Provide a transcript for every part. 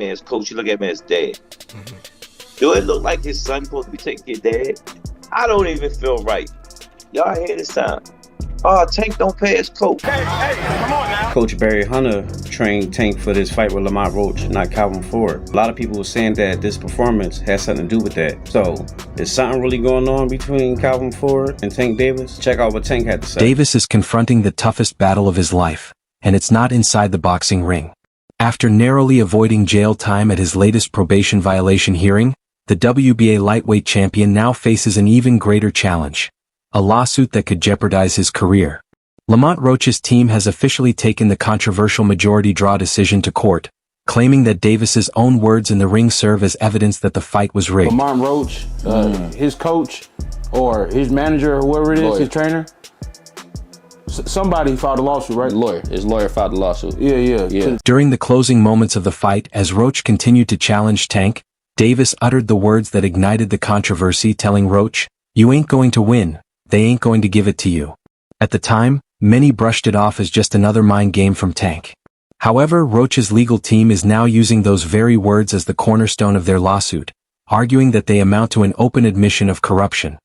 As coach, you look at him as dad. Do it look like his son supposed to be taking your dad? I don't even feel right. Y'all hear this time? Oh, Tank don't pay his coach. Hey, come on now. Coach Barry Hunter trained Tank for this fight with Lamont Roach, not Calvin Ford. A lot of people were saying that this performance has something to do with that. So, is something really going on between Calvin Ford and Tank Davis? Check out what Tank had to say. Davis is confronting the toughest battle of his life, and it's not inside the boxing ring. After narrowly avoiding jail time at his latest probation violation hearing, the WBA lightweight champion now faces an even greater challenge: a lawsuit that could jeopardize his career. Lamont Roach's team has officially taken the controversial majority draw decision to court, claiming that Davis's own words in the ring serve as evidence that the fight was rigged. Lamont Roach, his coach, or his manager, or whoever it is, lawyer. his trainer, somebody filed a lawsuit, right? His lawyer filed the lawsuit. Yeah. During the closing moments of the fight, as Roach continued to challenge Tank, Davis uttered the words that ignited the controversy, telling Roach, "You ain't going to win. They ain't going to give it to you." At the time, many brushed it off as just another mind game from Tank. However, Roach's legal team is now using those very words as the cornerstone of their lawsuit, arguing that they amount to an open admission of corruption.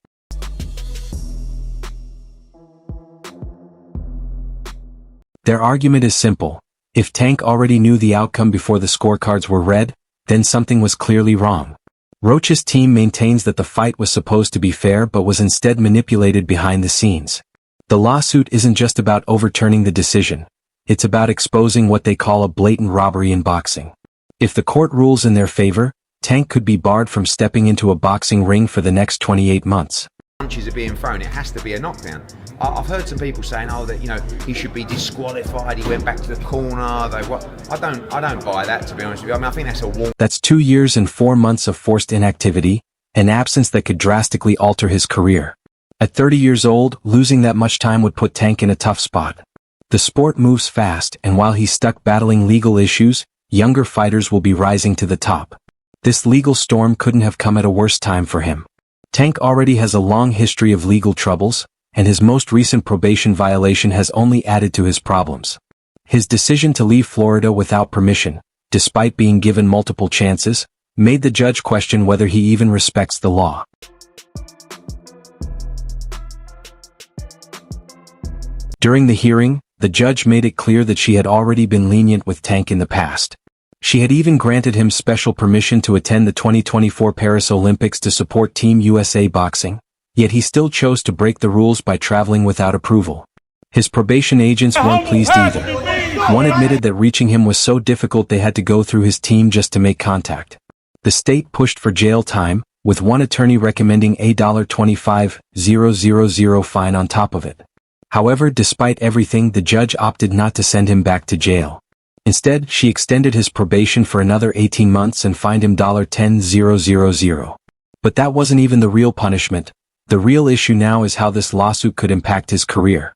Their argument is simple: if Tank already knew the outcome before the scorecards were read, then something was clearly wrong. Roach's team maintains that the fight was supposed to be fair but was instead manipulated behind the scenes. The lawsuit isn't just about overturning the decision. It's about exposing what they call a blatant robbery in boxing. If the court rules in their favor, Tank could be barred from stepping into a boxing ring for the next 28 months. Punches are being thrown, it has to be a knockdown. I've heard some people saying, oh, that, you know, he should be disqualified, he went back to the corner, I don't buy that, to be honest with you. I mean, I think that's a warm. That's 2 years and 4 months of forced inactivity, an absence that could drastically alter his career. At 30 years old, losing that much time would put Tank in a tough spot. The sport moves fast, and while he's stuck battling legal issues, younger fighters will be rising to the top. This legal storm couldn't have come at a worse time for him. Tank already has a long history of legal troubles, and his most recent probation violation has only added to his problems. His decision to leave Florida without permission, despite being given multiple chances, made the judge question whether he even respects the law. During the hearing, the judge made it clear that she had already been lenient with Tank in the past. She had even granted him special permission to attend the 2024 Paris Olympics to support Team USA boxing, yet he still chose to break the rules by traveling without approval. His probation agents weren't pleased either. One admitted that reaching him was so difficult they had to go through his team just to make contact. The state pushed for jail time, with one attorney recommending a $25,000 fine on top of it. However, despite everything, the judge opted not to send him back to jail. Instead, she extended his probation for another 18 months and fined him $10,000. But that wasn't even the real punishment. The real issue now is how this lawsuit could impact his career.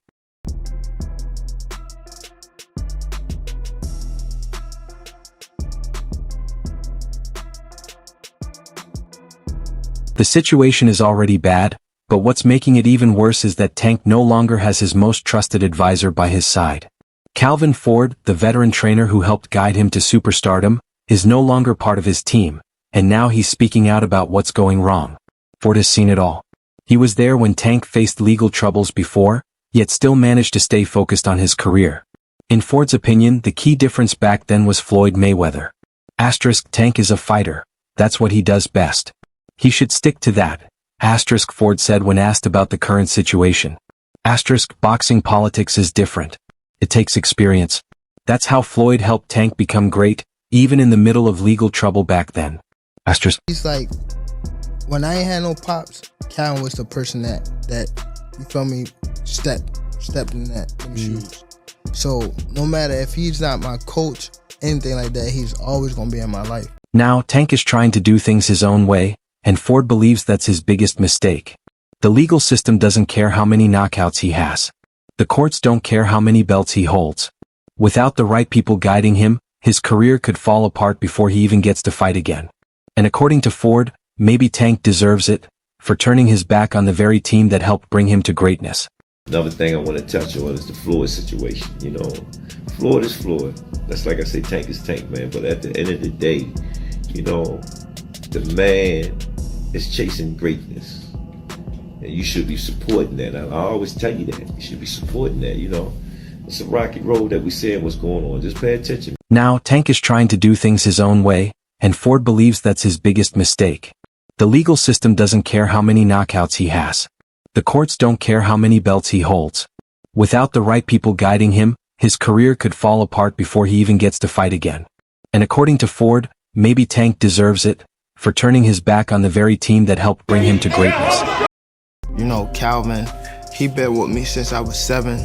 The situation is already bad, but what's making it even worse is that Tank no longer has his most trusted advisor by his side. Calvin Ford, the veteran trainer who helped guide him to superstardom, is no longer part of his team, and now he's speaking out about what's going wrong. Ford has seen it all. He was there when Tank faced legal troubles before, yet still managed to stay focused on his career. In Ford's opinion, the key difference back then was Floyd Mayweather. Tank is a fighter. That's what he does best. He should stick to that. Ford said when asked about the current situation. Boxing politics is different. It takes experience. That's how Floyd helped Tank become great, even in the middle of legal trouble back then. He's like, when I ain't had no pops, Calvin was the person that you feel me, stepped in them shoes. So no matter if he's not my coach, anything like that, he's always gonna be in my life. Now, Tank is trying to do things his own way, and Ford believes that's his biggest mistake. The legal system doesn't care how many knockouts he has. The courts don't care how many belts he holds. Without the right people guiding him, his career could fall apart before he even gets to fight again. And according to Ford, maybe Tank deserves it, for turning his back on the very team that helped bring him to greatness. Another thing I want to touch on is the Floyd situation. You know, Floyd is Floyd. That's like I say, Tank is Tank, man. But at the end of the day, you know, the man is chasing greatness. And you should be supporting that. I always tell you that. You should be supporting that, you know. It's a rocky road that we saying what's going on. Just pay attention. Now, Tank is trying to do things his own way, and Ford believes that's his biggest mistake. The legal system doesn't care how many knockouts he has. The courts don't care how many belts he holds. Without the right people guiding him, his career could fall apart before he even gets to fight again. And according to Ford, maybe Tank deserves it for turning his back on the very team that helped bring him to greatness. You know, Calvin, he been with me since I was 7.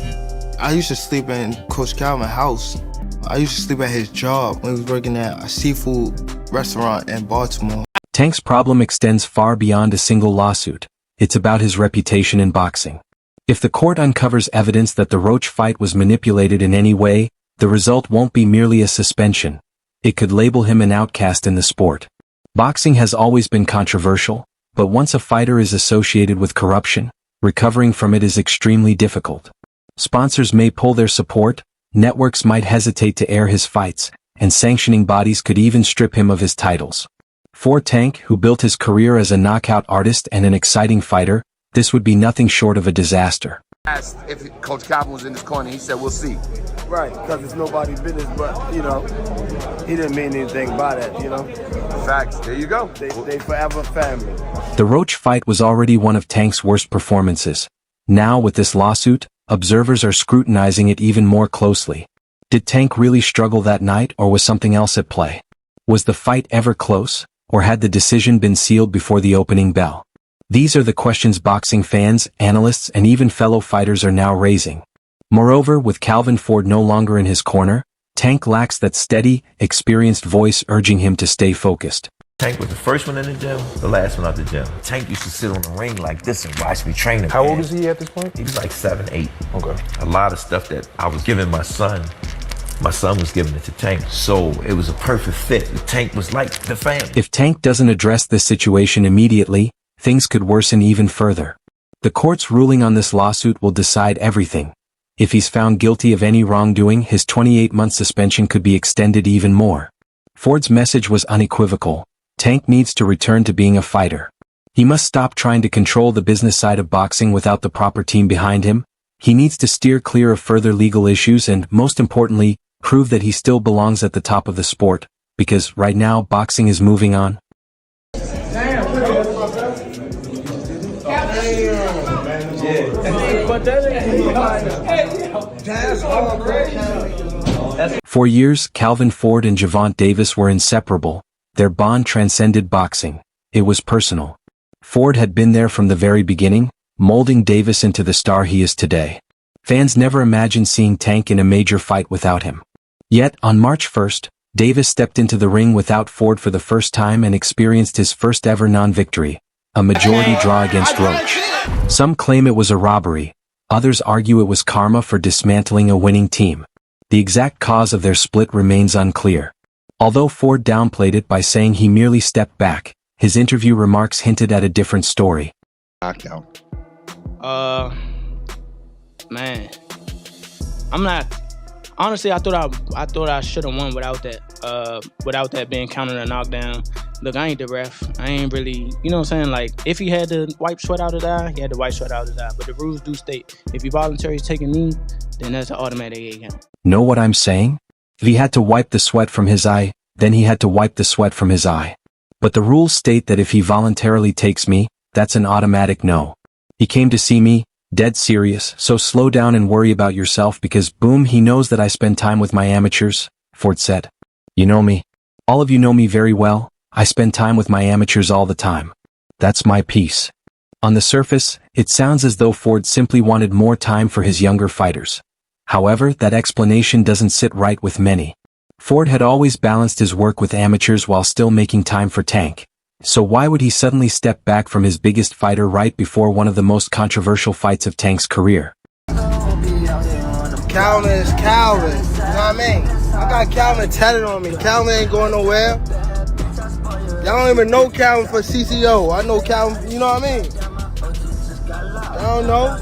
I used to sleep in Coach Calvin's house. I used to sleep at his job when he was working at a seafood restaurant in Baltimore. Tank's problem extends far beyond a single lawsuit. It's about his reputation in boxing. If the court uncovers evidence that the Roach fight was manipulated in any way, the result won't be merely a suspension. It could label him an outcast in the sport. Boxing has always been controversial, but once a fighter is associated with corruption, recovering from it is extremely difficult. Sponsors may pull their support, networks might hesitate to air his fights, and sanctioning bodies could even strip him of his titles. For Tank, who built his career as a knockout artist and an exciting fighter, this would be nothing short of a disaster. Asked if Coach Calvin was in his corner, he said, "We'll see." Right, because it's nobody's business, but, you know, he didn't mean anything by that, you know. Facts, there you go. They forever family. The Roach fight was already one of Tank's worst performances. Now, with this lawsuit, observers are scrutinizing it even more closely. Did Tank really struggle that night, or was something else at play? Was the fight ever close, or had the decision been sealed before the opening bell? These are the questions boxing fans, analysts, and even fellow fighters are now raising. Moreover, with Calvin Ford no longer in his corner, Tank lacks that steady, experienced voice urging him to stay focused. Tank was the first one in the gym, the last one out the gym. Tank used to sit on the ring like this and watch me train him. How old is he at this point? He was like 7, 8. Okay. A lot of stuff that I was giving my son was giving it to Tank. So it was a perfect fit. Tank was like the family. If Tank doesn't address this situation immediately, things could worsen even further. The court's ruling on this lawsuit will decide everything. If he's found guilty of any wrongdoing, his 28-month suspension could be extended even more. Ford's message was unequivocal. Tank needs to return to being a fighter. He must stop trying to control the business side of boxing without the proper team behind him. He needs to steer clear of further legal issues and, most importantly, prove that he still belongs at the top of the sport, because right now boxing is moving on. For years, Calvin Ford and Gervonta Davis were inseparable. Their bond transcended boxing. It was personal. Ford had been there from the very beginning, molding Davis into the star he is today. Fans never imagined seeing Tank in a major fight without him. Yet, on March 1st, Davis stepped into the ring without Ford for the first time and experienced his first ever non-victory, a majority draw against Roach. Some claim it was a robbery. Others argue it was karma for dismantling a winning team. The exact cause of their split remains unclear. Although Ford downplayed it by saying he merely stepped back, his interview remarks hinted at a different story. Knockout. Man, I'm not. Honestly, I thought I should have won without that being counted a knockdown. Look, I ain't the ref. I ain't really, you know what I'm saying? Like, if he had to wipe sweat out his eye, he had to wipe sweat out his eye. But the rules do state, if you voluntarily take a knee, then that's an automatic 8 count. Know what I'm saying? If he had to wipe the sweat from his eye, then he had to wipe the sweat from his eye. But the rules state that if he voluntarily takes me, that's an automatic no. He came to see me, dead serious, so slow down and worry about yourself because boom, he knows that I spend time with my amateurs, Ford said. You know me. All of you know me very well. I spend time with my amateurs all the time. That's my piece. On the surface, it sounds as though Ford simply wanted more time for his younger fighters. However, that explanation doesn't sit right with many. Ford had always balanced his work with amateurs while still making time for Tank. So why would he suddenly step back from his biggest fighter right before one of the most controversial fights of Tank's career? Calvin is Calvin. You know what I mean? I got Calvin tatted on me. Calvin ain't going nowhere. Y'all don't even know Calvin for CCO. I know Calvin, you know what I mean? I don't know.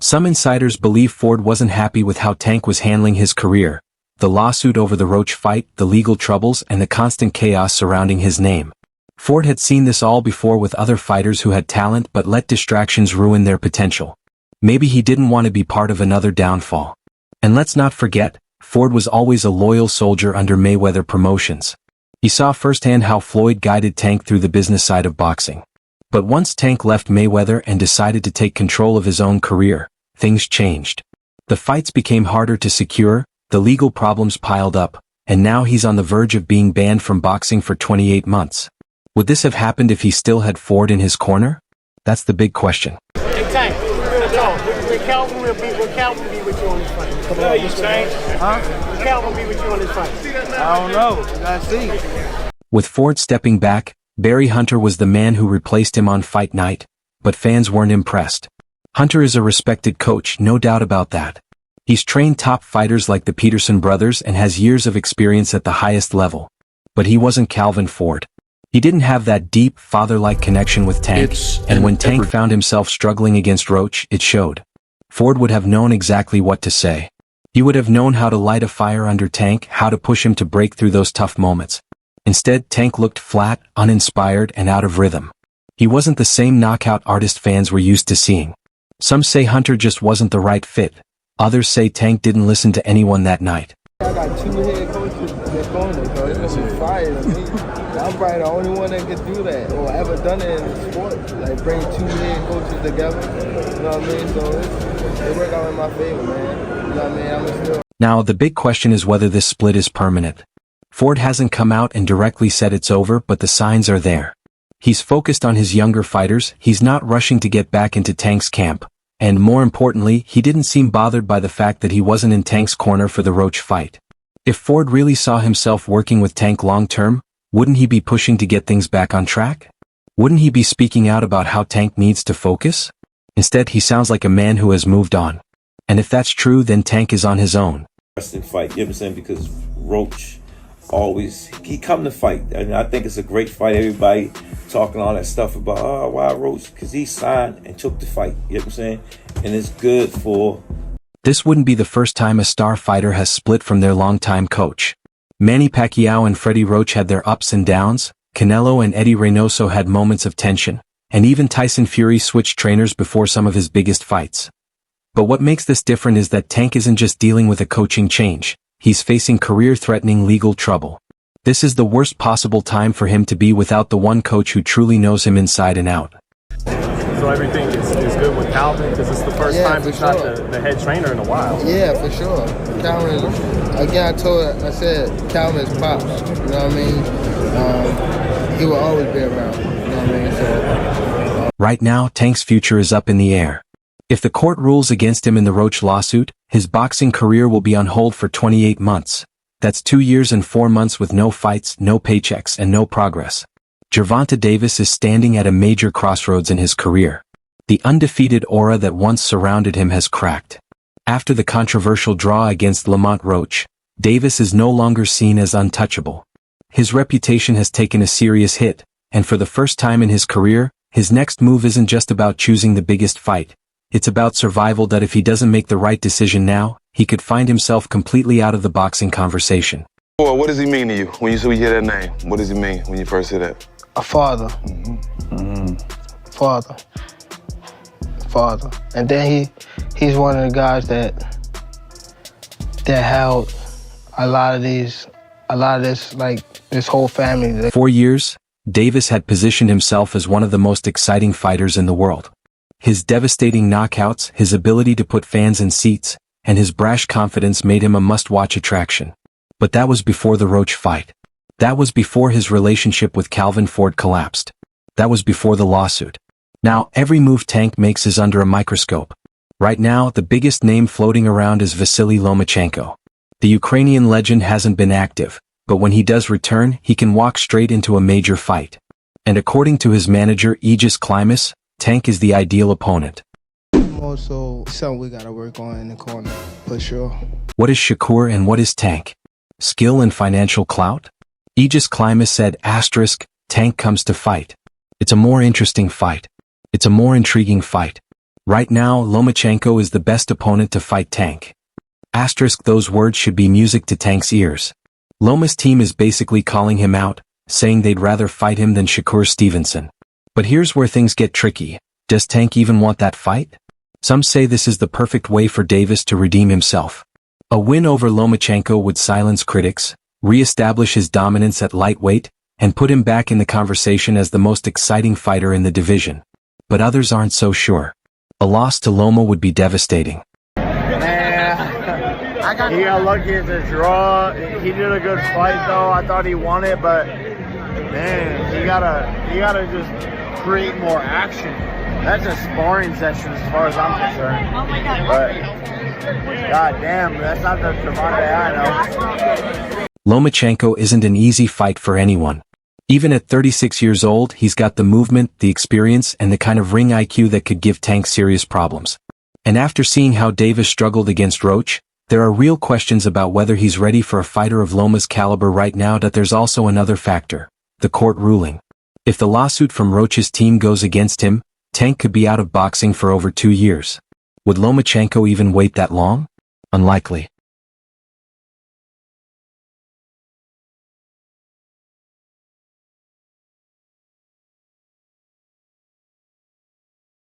Some insiders believe Ford wasn't happy with how Tank was handling his career, the lawsuit over the Roach fight, the legal troubles, and the constant chaos surrounding his name. Ford had seen this all before with other fighters who had talent but let distractions ruin their potential. Maybe he didn't want to be part of another downfall. And let's not forget, Ford was always a loyal soldier under Mayweather Promotions. He saw firsthand how Floyd guided Tank through the business side of boxing. But once Tank left Mayweather and decided to take control of his own career, things changed. The fights became harder to secure, the legal problems piled up, and now he's on the verge of being banned from boxing for 28 months. Would this have happened if he still had Ford in his corner? That's the big question. Hey, Tank, will Calvin be with you on this fight? Come on, you changed? Huh? Will Calvin be with you on this fight? I don't know. We gotta see. With Ford stepping back, Barry Hunter was the man who replaced him on fight night, but fans weren't impressed. Hunter is a respected coach, no doubt about that. He's trained top fighters like the Peterson brothers and has years of experience at the highest level. But he wasn't Calvin Ford. He didn't have that deep, father-like connection with Tank, and when Tank found himself struggling against Roach, it showed. Ford would have known exactly what to say. He would have known how to light a fire under Tank, how to push him to break through those tough moments. Instead, Tank looked flat, uninspired, and out of rhythm. He wasn't the same knockout artist fans were used to seeing. Some say Hunter just wasn't the right fit. Others say Tank didn't listen to anyone that night. I got 2 head coaches that's going there, so it's gonna be fire to me. I'm probably the only one that can do that or ever done it in the sport. Like bring 2 head coaches together. You know what I mean? So it worked out in my favor, man. You know what I mean? Now, the big question is whether this split is permanent. Ford hasn't come out and directly said it's over, but the signs are there. He's focused on his younger fighters, he's not rushing to get back into Tank's camp. And more importantly, he didn't seem bothered by the fact that he wasn't in Tank's corner for the Roach fight. If Ford really saw himself working with Tank long-term, wouldn't he be pushing to get things back on track? Wouldn't he be speaking out about how Tank needs to focus? Instead, he sounds like a man who has moved on. And if that's true, then Tank is on his own. Interesting fight, you know what I'm saying? Because Roach always, he come to fight. And I think it's a great fight. Everybody talking all that stuff about, oh, why Roach? Because he signed and took the fight, you know what I'm saying? And it's good for... This wouldn't be the first time a star fighter has split from their longtime coach. Manny Pacquiao and Freddie Roach had their ups and downs, Canelo and Eddie Reynoso had moments of tension, and even Tyson Fury switched trainers before some of his biggest fights. But what makes this different is that Tank isn't just dealing with a coaching change, he's facing career-threatening legal trouble. This is the worst possible time for him to be without the one coach who truly knows him inside and out. So everything is good with Calvin because it's the first time he's not the head trainer in a while. Yeah, for sure. Calvin, again, I said Calvin is pops. You know what I mean? He will always be around. You know what I mean? So, Right now, Tank's future is up in the air. If the court rules against him in the Roach lawsuit, his boxing career will be on hold for 28 months. That's 2 years and 4 months with no fights, no paychecks, and no progress. Gervonta Davis is standing at a major crossroads in his career. The undefeated aura that once surrounded him has cracked. After the controversial draw against Lamont Roach, Davis is no longer seen as untouchable. His reputation has taken a serious hit, and for the first time in his career, his next move isn't just about choosing the biggest fight. It's about survival that if he doesn't make the right decision now, he could find himself completely out of the boxing conversation. Well, what does he mean to you when you hear that name? What does he mean when you first hear that? a father. Father. And then he's one of the guys that held a lot of this, like, this whole family. 4 years, Davis had positioned himself as one of the most exciting fighters in the world. His devastating knockouts, his ability to put fans in seats, and his brash confidence made him a must-watch attraction. But that was before the Roach fight. That was before his relationship with Calvin Ford collapsed. That was before the lawsuit. Now, every move Tank makes is under a microscope. Right now, the biggest name floating around is Vasily Lomachenko. The Ukrainian legend hasn't been active, but when he does return, he can walk straight into a major fight. And according to his manager Aegis Klimas, Tank is the ideal opponent. Also, something we gotta work on in the corner, for sure. What is Shakur and what is Tank? Skill and financial clout? Aegis Klimas said, Tank comes to fight. It's a more interesting fight. It's a more intriguing fight. Right now, Lomachenko is the best opponent to fight Tank. Asterisk, those words should be music to Tank's ears. Loma's team is basically calling him out, saying they'd rather fight him than Shakur Stevenson. But here's where things get tricky. Does Tank even want that fight? Some say this is the perfect way for Davis to redeem himself. A win over Lomachenko would silence critics, re-establish his dominance at lightweight, and put him back in the conversation as the most exciting fighter in the division. But others aren't so sure. A loss to Loma would be devastating. He got lucky at the draw. He did a good fight though. I thought he won it, but man, you gotta just create more action. That's a sparring session as far as I'm concerned. Oh my God. But god damn, that's not the Gervonta I know. Lomachenko isn't an easy fight for anyone. Even at 36 years old, he's got the movement, the experience, and the kind of ring IQ that could give Tank serious problems. And after seeing how Davis struggled against Roach, there are real questions about whether he's ready for a fighter of Loma's caliber right now. That there's also another factor, the court ruling. If the lawsuit from Roach's team goes against him, Tank could be out of boxing for over 2 years. Would Lomachenko even wait that long? Unlikely.